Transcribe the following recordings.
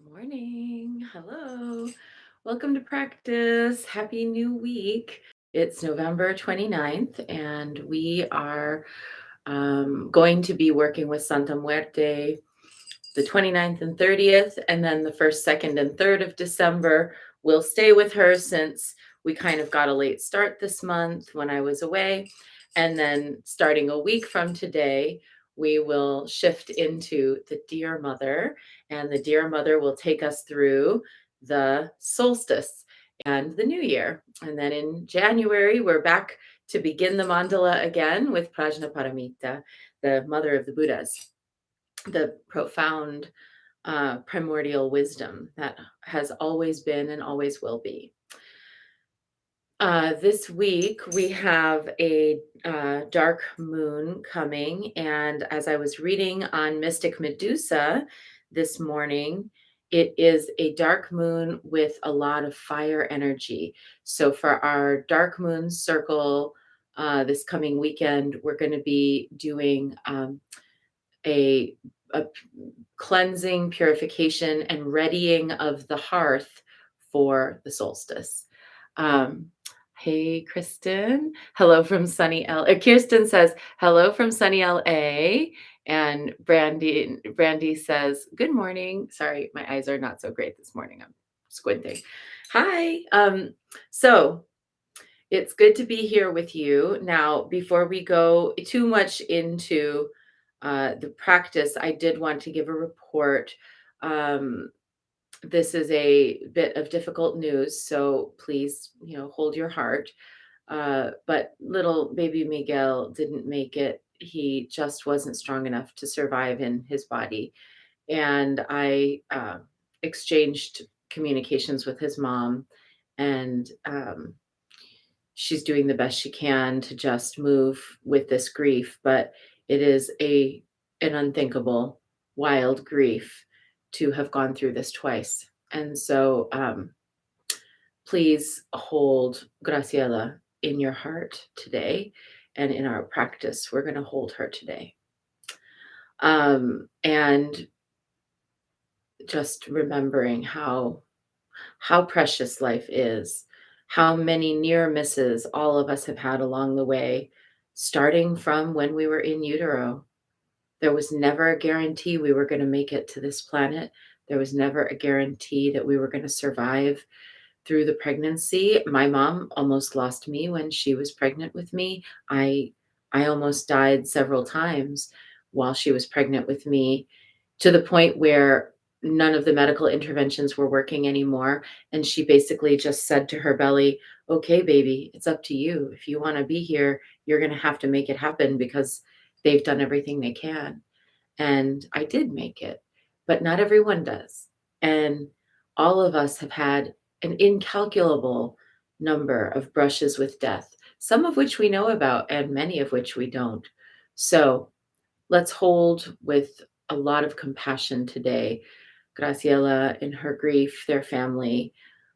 Morning. Hello. Welcome to practice. Happy new week. It's November 29th, and we are going to be working with Santa Muerte the 29th and 30th, and then the 1st, 2nd, and 3rd of December. We'll stay with her since we kind of got a late start this month when I was away. And then starting a week from today, we will shift into the Dear Mother, and the Dear Mother will take us through the solstice and the new year. And then in January, we're back to begin the mandala again with Prajnaparamita, the mother of the Buddhas, the profound primordial wisdom that has always been and always will be. This week we have a dark moon coming, and as I was reading on Mystic Medusa this morning, it is a dark moon with a lot of fire energy. So for our dark moon circle this coming weekend, we're going to be doing a, a cleansing, purification, and readying of the hearth for the solstice. Hey, Kristen. Hello from sunny Kirsten says, hello from sunny LA. And Brandy says, good morning. Sorry, my eyes are not so great this morning. I'm squinting. Hi. So it's good to be here with you. Now, before we go too much into the practice, I did want to give a report. This is a bit of difficult news, so please, hold your heart. But little baby Miguel didn't make it. He just wasn't strong enough to survive in his body. And I exchanged communications with his mom, and she's doing the best she can to just move with this grief, but it is an unthinkable, wild grief to have gone through this twice. And so please hold Graciela in your heart today, and in our practice, we're going to hold her today. And just remembering how precious life is, how many near misses all of us have had along the way, starting from when we were in utero. There was never a guarantee we were going to make it to this planet. There was never a guarantee that we were going to survive through the pregnancy. My mom almost lost me when she was pregnant with me. I almost died several times while she was pregnant with me, to the point where none of the medical interventions were working anymore. And she basically just said to her belly, okay, baby, it's up to you. If you want to be here, you're going to have to make it happen, because they've done everything they can. And I did make it, but not everyone does. And all of us have had an incalculable number of brushes with death, some of which we know about and many of which we don't. So let's hold with a lot of compassion today Graciela in her grief, their family,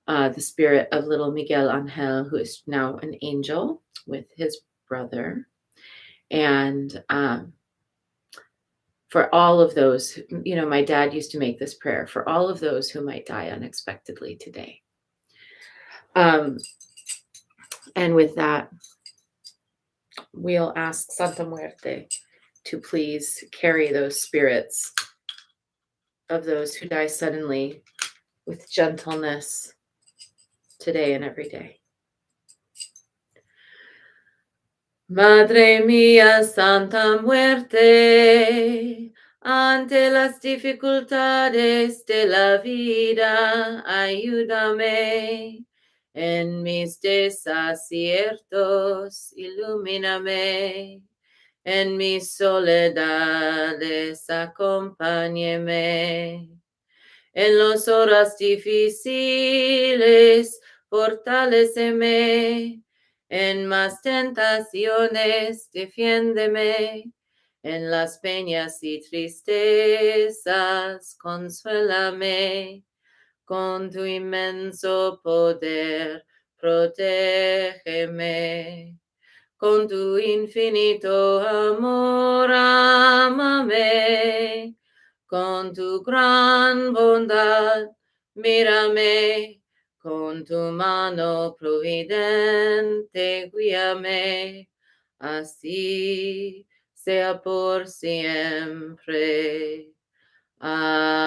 the spirit of little Miguel Angel, who is now an angel with his brother, and for all of those, my dad used to make this prayer for all of those who might die unexpectedly today. And with that, we'll ask Santa Muerte to please carry those spirits of those who die suddenly with gentleness today and every day. Madre mía, Santa Muerte, ante las dificultades de la vida, ayúdame. En mis desaciertos, ilumíname. En mis soledades, acompáñeme. En las horas difíciles, fortaléceme. En más tentaciones, defiéndeme. En las peñas y tristezas, consuélame. Con tu inmenso poder, protégeme. Con tu infinito amor, ámame. con tu gran bondad, mírame, con tu mano providente, guíame, así sea por siempre. Amen.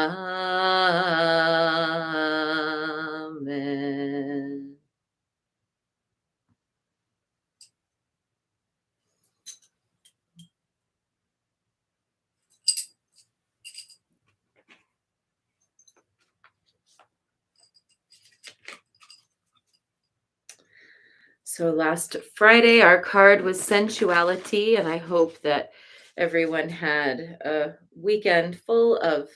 So last Friday, our card was sensuality, and I hope that everyone had a weekend full of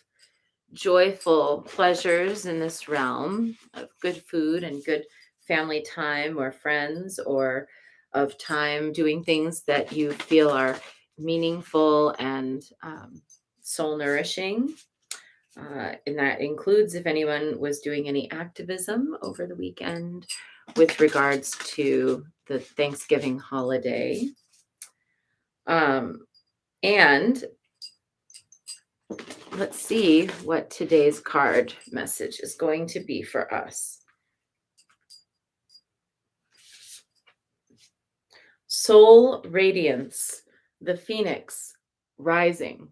joyful pleasures in this realm of good food and good family time or friends, or of time doing things that you feel are meaningful and soul nourishing. And that includes if anyone was doing any activism over the weekend with regards to the Thanksgiving holiday. And let's see what today's card message is going to be for us. Soul radiance, the phoenix rising.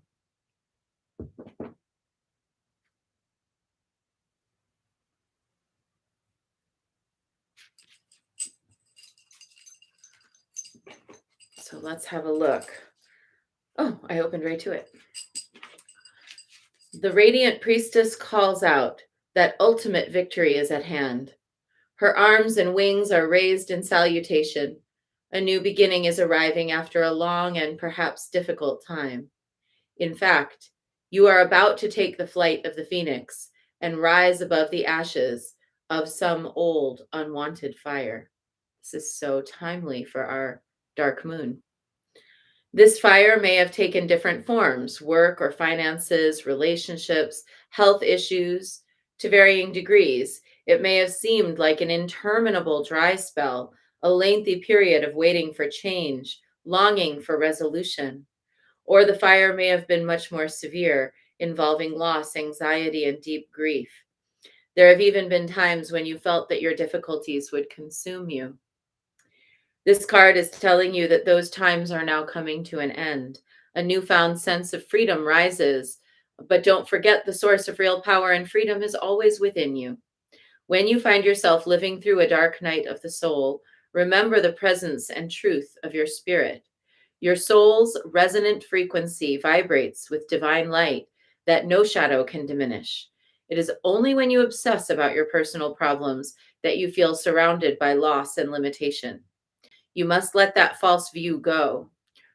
So let's have a look. Oh, I opened right to it. The radiant priestess calls out that ultimate victory is at hand. Her arms and wings are raised in salutation. A new beginning is arriving after a long and perhaps difficult time. In fact, you are about to take the flight of the phoenix and rise above the ashes of some old, unwanted fire. This is so timely for our dark moon. This fire may have taken different forms: work or finances, relationships, health issues, to varying degrees. It may have seemed like an interminable dry spell, a lengthy period of waiting for change, longing for resolution. Or the fire may have been much more severe, involving loss, anxiety, and deep grief. There have even been times when you felt that your difficulties would consume you. This card is telling you that those times are now coming to an end. A newfound sense of freedom rises, but don't forget the source of real power and freedom is always within you. When you find yourself living through a dark night of the soul, remember the presence and truth of your spirit. Your soul's resonant frequency vibrates with divine light that no shadow can diminish. It is only when you obsess about your personal problems that you feel surrounded by loss and limitation. You must let that false view go.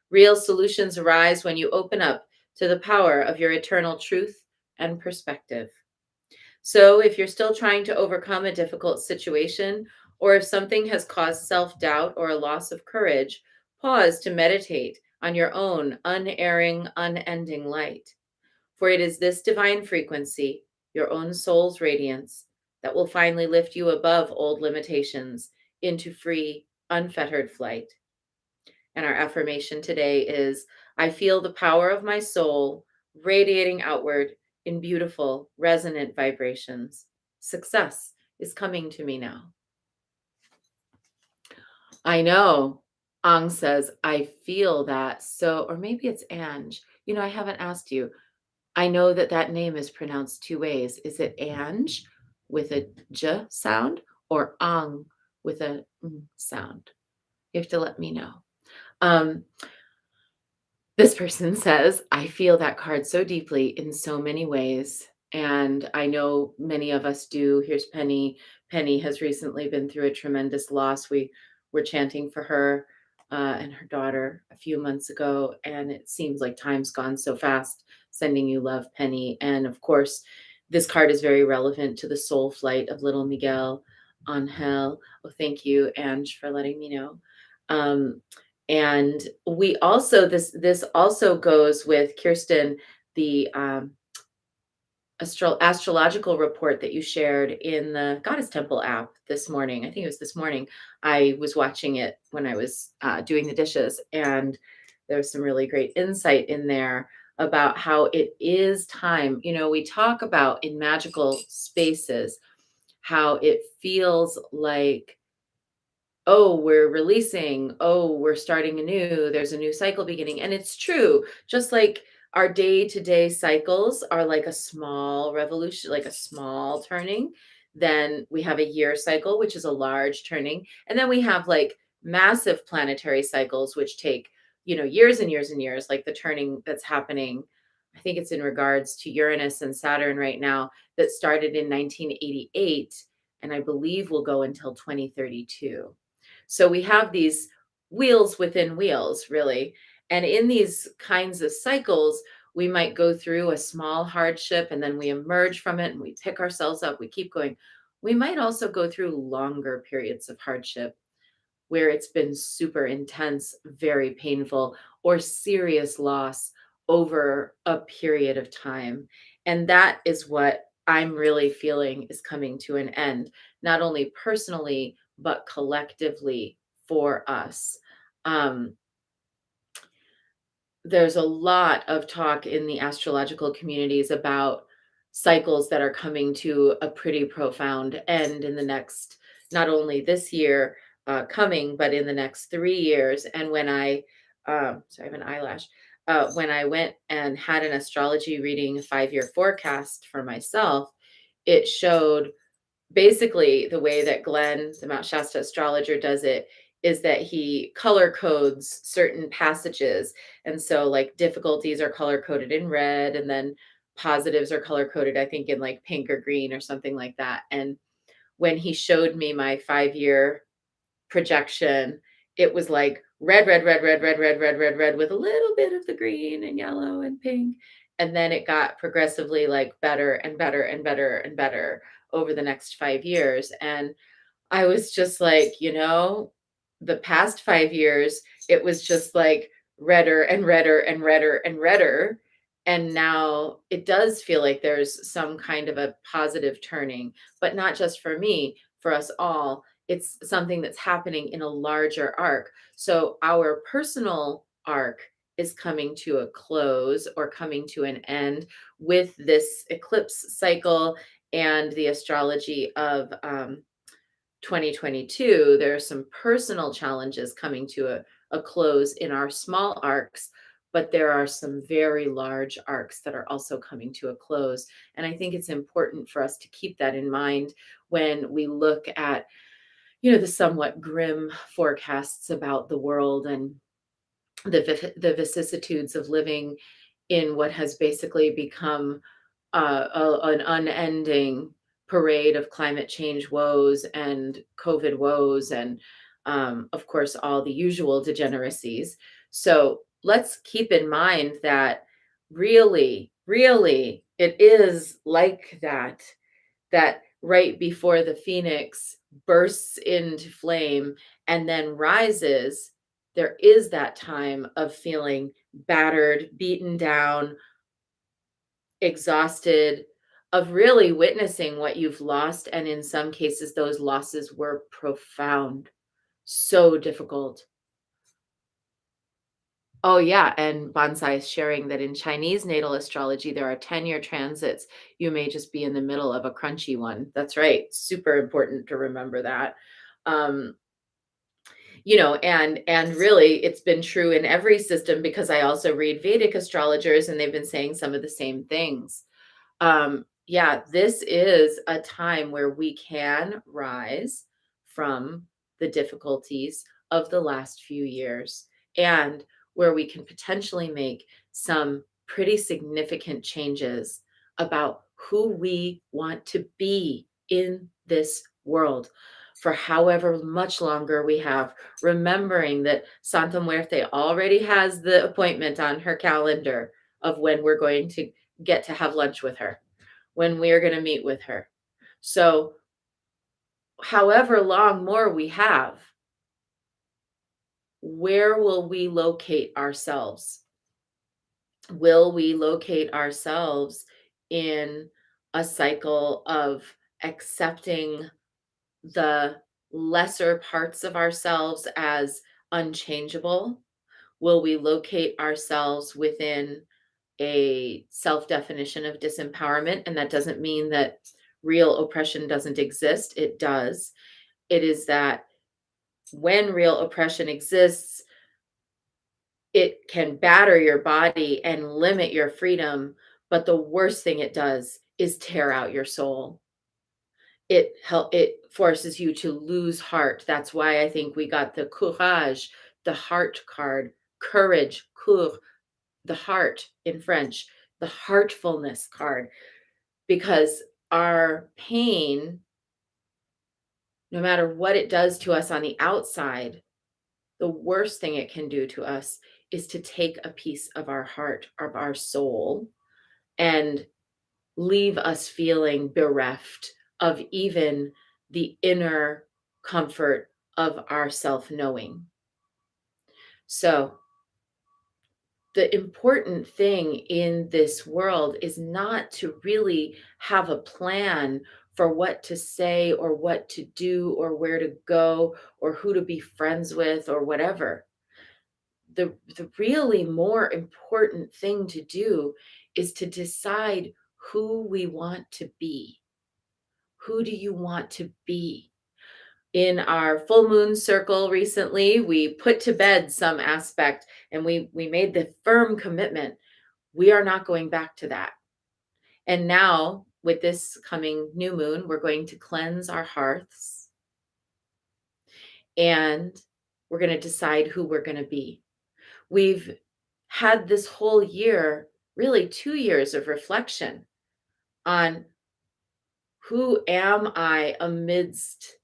Real solutions arise when you open up to the power of your eternal truth and perspective. So, if you're still trying to overcome a difficult situation, or if something has caused self doubt or a loss of courage, pause to meditate on your own unerring, unending light. For it is this divine frequency, your own soul's radiance, that will finally lift you above old limitations into free, unfettered flight. And our affirmation today is I feel the power of my soul radiating outward in beautiful, resonant vibrations. Success is coming to me now. I know. Ang says, I feel that. So, or maybe it's Ange. I haven't asked you. I know that that name is pronounced two ways. Is it Ange with a J sound or Ang with a sound? You have to let me know. Um, This person says, I feel that card so deeply in so many ways. And I know many of us do. Here's Penny. Penny has recently been through a tremendous loss. We were chanting for her and her daughter a few months ago. And it seems like time's gone so fast. Sending you love, Penny. And of course, this card is very relevant to the soul flight of little Miguel Angel. Oh, thank you, Ange, for letting me know. And we also this also goes with Kirsten, the astrological report that you shared in the Goddess Temple app this morning. I think it was this morning. I was watching it when I was doing the dishes, and there was some really great insight in there about how it is time. We talk about in magical spaces how it feels like, oh, we're releasing, oh, we're starting anew, there's a new cycle beginning. And it's true, just like our day to day cycles are like a small revolution, like a small turning. Then we have a year cycle, which is a large turning. And then we have like massive planetary cycles, which take, years and years and years, like the turning that's happening. I think it's in regards to Uranus and Saturn right now, that started in 1988 and I believe will go until 2032. So we have these wheels within wheels, really. And in these kinds of cycles, we might go through a small hardship and then we emerge from it and we pick ourselves up, we keep going. We might also go through longer periods of hardship where it's been super intense, very painful, or serious loss over a period of time. And that is what I'm really feeling is coming to an end, not only personally, but collectively for us. Um, there's a lot of talk in the astrological communities about cycles that are coming to a pretty profound end in the next, not only this year coming, but in the next 3 years. And when sorry, I have an eyelash. When I went and had an astrology reading, a 5 year forecast for myself, it showed basically the way that Glenn, the Mount Shasta astrologer, does it is that he color codes certain passages. And so, like, difficulties are color coded in red, and then positives are color coded, I think, in like pink or green or something like that. And when he showed me my 5 year projection, it was like red, red, red, red, red, red, red, red, red with a little bit of the green and yellow and pink. And then it got progressively like better and better and better and better over the next 5 years. And I was just like, the past 5 years, it was just like redder and redder and redder and redder. And now it does feel like there's some kind of a positive turning, but not just for me, for us all. It's something that's happening in a larger arc. So our personal arc is coming to a close or coming to an end with this eclipse cycle and the astrology of 2022. There are some personal challenges coming to a close in our small arcs, but there are some very large arcs that are also coming to a close. And I think it's important for us to keep that in mind when we look at, the somewhat grim forecasts about the world and the vicissitudes of living in what has basically become an unending parade of climate change woes and COVID woes, and of course, all the usual degeneracies. So let's keep in mind that really, really, it is like that right before the phoenix bursts into flame and then rises, there is that time of feeling battered, beaten down, exhausted, of really witnessing what you've lost. And in some cases, those losses were profound, so difficult. Oh, yeah. And Bonsai is sharing that in Chinese natal astrology, there are 10-year transits. You may just be in the middle of a crunchy one. That's right. Super important to remember that. Um, and really it's been true in every system, because I also read Vedic astrologers and they've been saying some of the same things. Yeah, this is a time where we can rise from the difficulties of the last few years, and where we can potentially make some pretty significant changes about who we want to be in this world for however much longer we have, remembering that Santa Muerte already has the appointment on her calendar of when we're going to get to have lunch with her, when we are going to meet with her. So, however long more we have, where will we locate ourselves? Will we locate ourselves in a cycle of accepting the lesser parts of ourselves as unchangeable? Will we locate ourselves within a self-definition of disempowerment, and that doesn't mean that real oppression doesn't exist. It does. It is that when real oppression exists, it can batter your body and limit your freedom, but the worst thing it does is tear out your soul. It forces you to lose heart. That's why I think we got the courage, the heart card, courage, cour, the heart in French, the heartfulness card, because our pain, no matter what it does to us on the outside, the worst thing it can do to us is to take a piece of our heart, of our soul, and leave us feeling bereft of even the inner comfort of our self knowing. So, the important thing in this world is not to really have a plan for what to say or what to do or where to go or who to be friends with or whatever. The really more important thing to do is to decide who we want to be. Who do you want to be? In our full moon circle recently, we put to bed some aspect and we made the firm commitment. We are not going back to that. And now, with this coming new moon, we're going to cleanse our hearths and we're going to decide who we're going to be. We've had this whole year, really 2 years of reflection on who am I amidst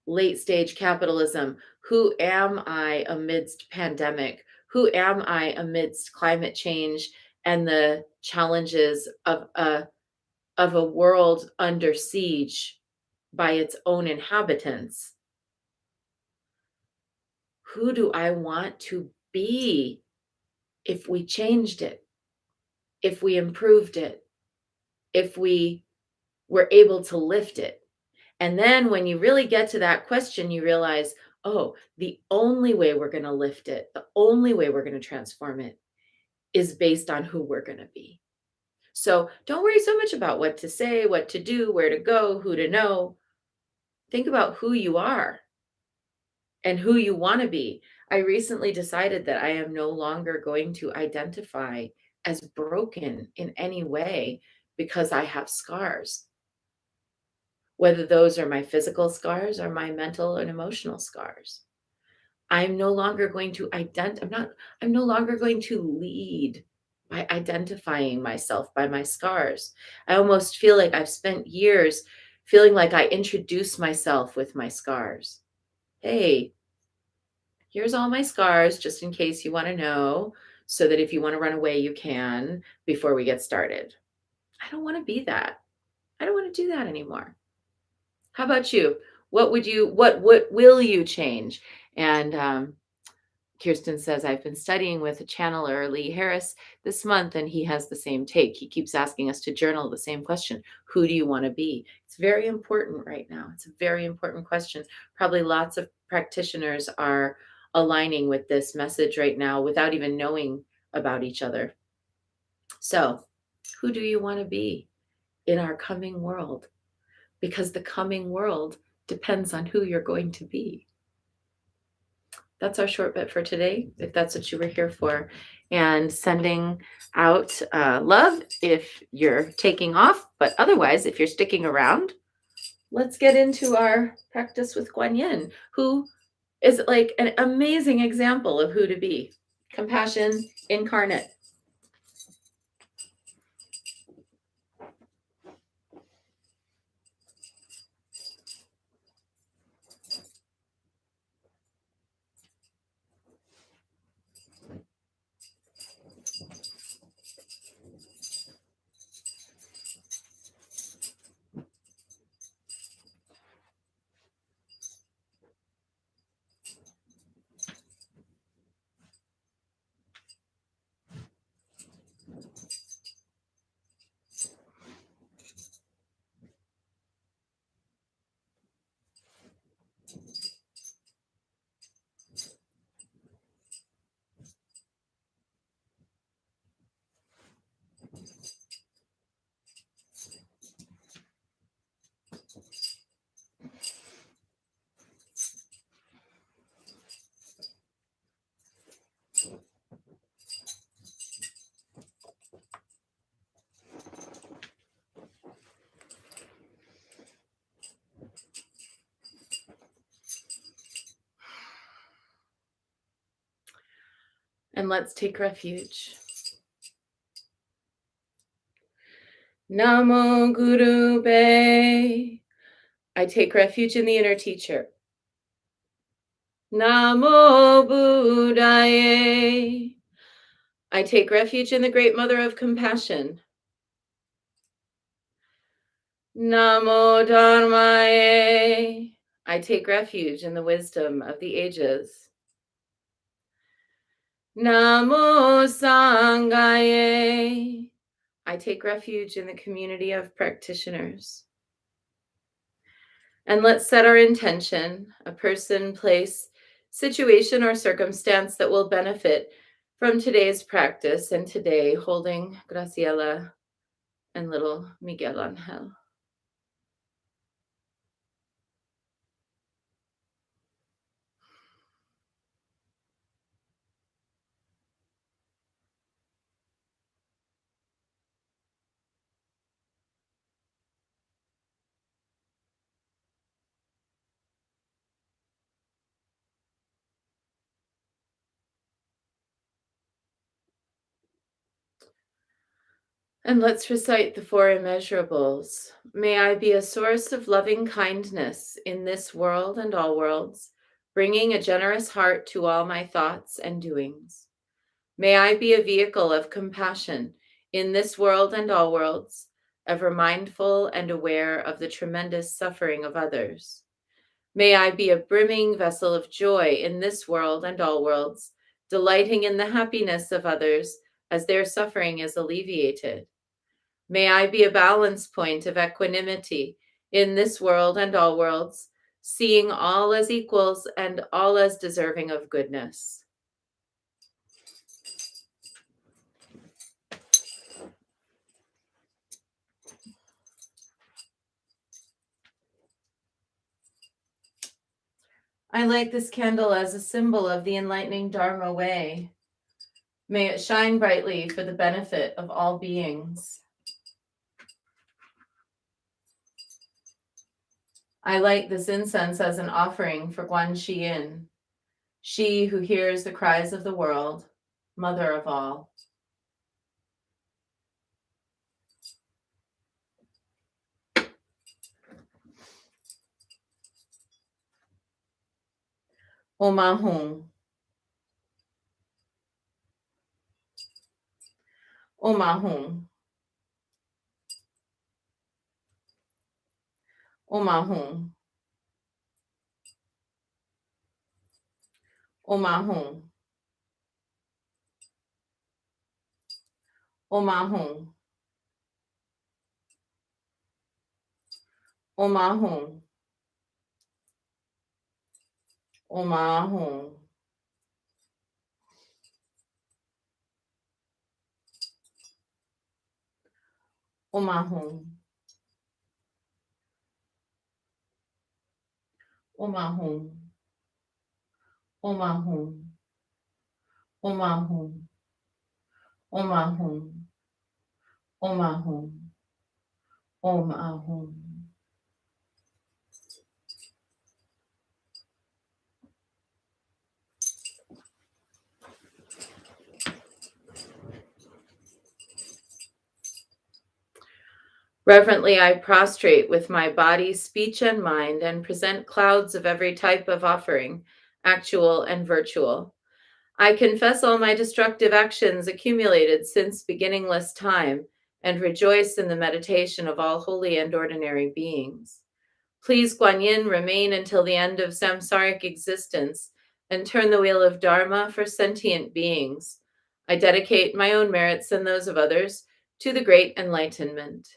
late stage capitalism? Who am I amidst pandemic? Who am I amidst climate change and the challenges of a world under siege by its own inhabitants? Who do I want to be if we changed it? If we improved it? If we were able to lift it? And then when you really get to that question, you realize, oh, the only way we're going to lift it, the only way we're going to transform it is based on who we're going to be. So don't worry so much about what to say, what to do, where to go, who to know. Think about who you are and who you want to be. I recently decided that I am no longer going to identify as broken in any way because I have scars, whether those are my physical scars or my mental and emotional scars. I'm no longer going to I'm no longer going to lead by identifying myself by my scars. I almost feel like I've spent years feeling like I introduce myself with my scars. Hey, here's all my scars, just in case you want to know, so that if you want to run away, you can before we get started. I don't want to be that. I don't want to do that anymore. How about you? What will you change? And Kirsten says, I've been studying with a channeler, Lee Harris, this month, and he has the same take. He keeps asking us to journal the same question. Who do you want to be? It's very important right now. It's a very important question. Probably lots of practitioners are aligning with this message right now without even knowing about each other. So, who do you want to be in our coming world? Because the coming world depends on who you're going to be. That's our short bit for today, if that's what you were here for. And sending out love if you're taking off. But otherwise, if you're sticking around, let's get into our practice with Guan Yin, who is like an amazing example of who to be. Compassion incarnate. And let's take refuge. Namo Guru Be. I take refuge in the inner teacher. Namo Buddhaye. I take refuge in the great mother of compassion. Namo Dharmaye. I take refuge in the wisdom of the ages. Namo Sanghaye. I take refuge in the community of practitioners. And let's set our intention, a person, place, situation, or circumstance that will benefit from today's practice, and today holding Graciela and little Miguel Angel. And let's recite the four immeasurables. May I be a source of loving kindness in this world and all worlds, bringing a generous heart to all my thoughts and doings. May I be a vehicle of compassion in this world and all worlds, ever mindful and aware of the tremendous suffering of others. May I be a brimming vessel of joy in this world and all worlds, delighting in the happiness of others as their suffering is alleviated. May I be a balance point of equanimity in this world and all worlds, seeing all as equals and all as deserving of goodness. I light this candle as a symbol of the enlightening Dharma way. May it shine brightly for the benefit of all beings. I light this incense as an offering for Guan Xiyin, she who hears the cries of the world, mother of all. Omahung. Omahung. Omahung. Omahung. Omahung. Omahung. Omahung. Omahung. Omahung. Omahung. Omahung. Omahung. Omahung. Omahung. Reverently, I prostrate with my body, speech, and mind, and present clouds of every type of offering, actual and virtual. I confess all my destructive actions accumulated since beginningless time, and rejoice in the meditation of all holy and ordinary beings. Please, Guan Yin, remain until the end of samsaric existence, and turn the wheel of Dharma for sentient beings. I dedicate my own merits and those of others to the great enlightenment.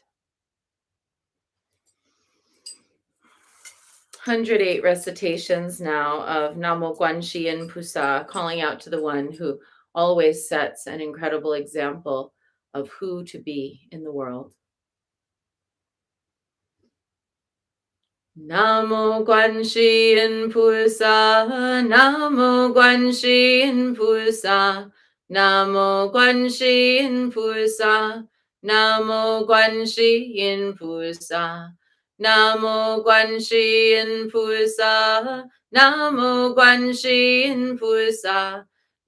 108 recitations now of Namo Guan Xiyin Pusa, calling out to the one who always sets an incredible example of who to be in the world. Namo Guan Xiyin Pusa, Namo Guan Xiyin Pusa, Namo Guan Xiyin Pusa, Namo Guan Xiyin Pusa. Namo Guan Xiyin Pusa, Namo Guan Xiyin Pusa,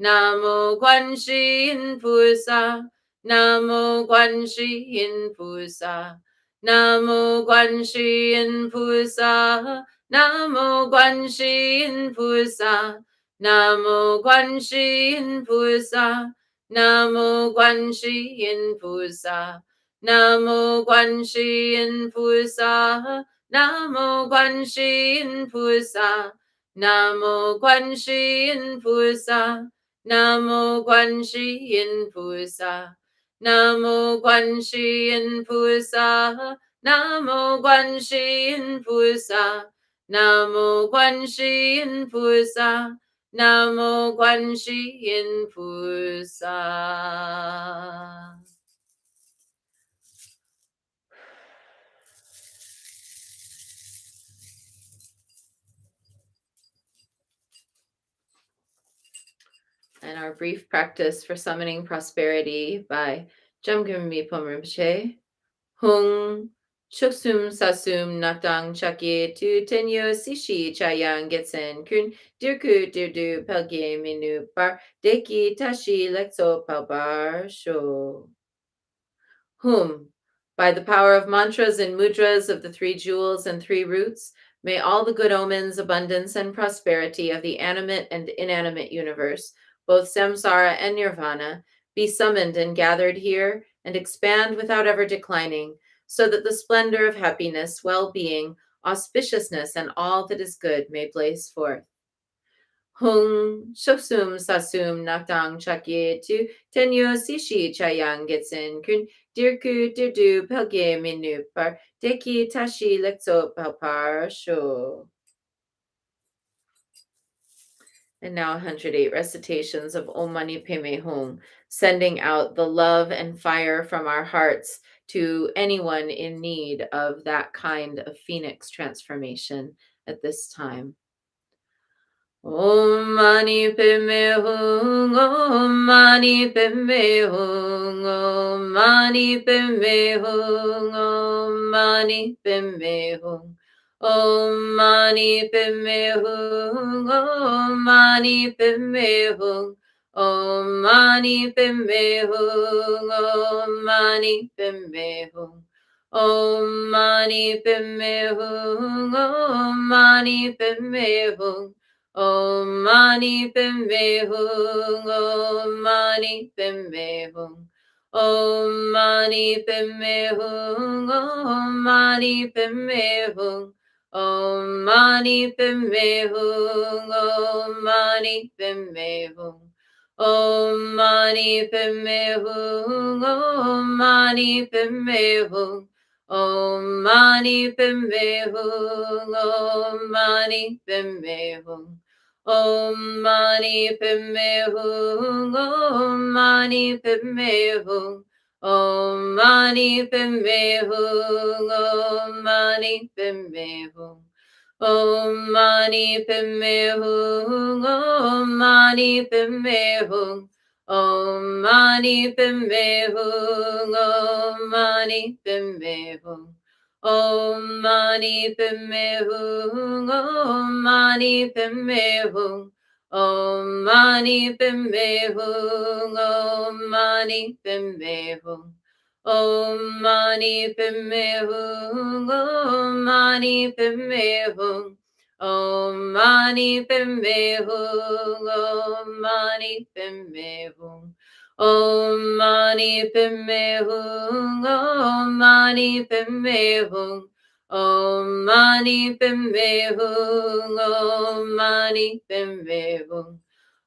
Namo Guanxin Pusa, Namo Guanxin Pusa, Namo Guanxin Pusa, Namo Guanxin Pusa, Namo Guanxin Pusa, Namo Guanxin Pusa, Namo Guanxin Pusa, Namo Guanxin Pusa, Namo Guanxin Pusa, Namo Guanxin Pusa, Namo Guanxin Pusa, Namo Guanxin Pusa, Namo Guanxin Pusa, Namo Guanxin Pusa. And our brief practice for summoning prosperity by Jumgum Mipo Rinpoche. Hung Choksum Sasum Nakdang Chakye Tu Tenyo Sishi Chayang Getsen Kun Dirku Dirdu Pelge Minu Bar Deki Tashi Lexo Palbar Sho. Whom, by the power of mantras and mudras of the three jewels and three roots, may all the good omens, abundance, and prosperity of the animate and inanimate universe, both samsara and nirvana, be summoned and gathered here and expand without ever declining, so that the splendor of happiness, well being, auspiciousness, and all that is good may blaze forth. Hung Shoksum Sasum Naktang Chakye Tu Tenyo Sishi Chayang Getsen Kun Dirku Dirdu Pelge Minu Par Deki Tashi Lexo Palpar Sho. And now 108 recitations of Om Mani Padme Hum, sending out the love and fire from our hearts to anyone in need of that kind of phoenix transformation at this time. Om Mani Padme Hum, Om Mani Padme Hum, Om Mani Padme Hum, Om Mani Padme Hum, Om Mani Padme Hum, Om Mani Padme Hum, Om Mani Padme Hum, Om Mani Padme Hum, Om Mani Padme Hum, Om Mani Padme Hum. Om Mani Padme Hum, Om Mani Padme Hum, Om Mani Padme Hum, Om Mani Padme Hum, Om Mani Padme Hum, Om Mani Padme Hum, Om Mani Padme Hum, Om Mani Padme Hum, Om Mani Padme Hum, Om Mani Padme Hum. Om Mani Padme Hum, Om Mani Padme Hum, Om Mani Padme Hum, Om Mani Padme Hum, Om Mani Padme Hum, Om Mani Padme Hum, Om Mani Padme Hum, Om Mani Padme Hum. Om Mani Padme Hum, Om Mani Padme Hum, Om Mani Padme Hum, Om Mani Padme Hum, Om Mani Padme Hum, Om Mani Padme Hum, Om Mani Padme Hum, Om Mani Padme Hum. Om Mani Padme Hum, Om Mani Padme Hum, Om Mani Padme Hum, Om Mani Padme Hum,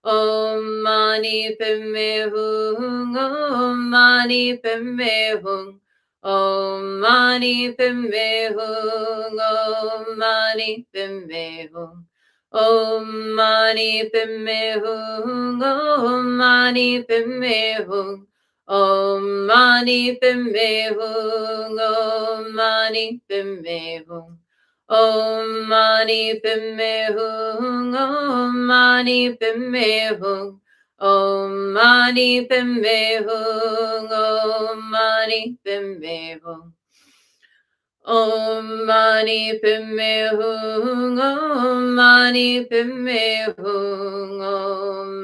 Om Mani Padme Hum, Om Mani Padme Hum, Om Mani Padme Hum, Om Mani Padme Hum. Om Mani Padme Hum, Om Mani Padme Hum, Om Mani Padme Hum, Om Mani Padme Hum, Om Mani Padme Hum, Om Mani Padme Hum, Om Mani Padme Hum, Om Mani Padme Hum. Om Mani Padme Hum, Om Mani Padme Hum, Om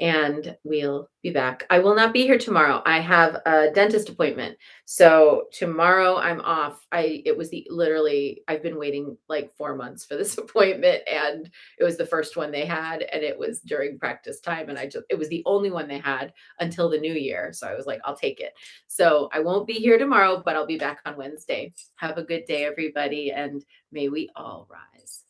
and we'll be back. I will not be here tomorrow. I have a dentist appointment. So tomorrow I'm off. It was the literally I've been waiting like 4 months for this appointment, and it was the first one they had, and it was during practice time, and it was the only one they had until the new year. So I was like, I'll take it. So I won't be here tomorrow, but I'll be back on Wednesday. Have a good day, everybody, and may we all rise.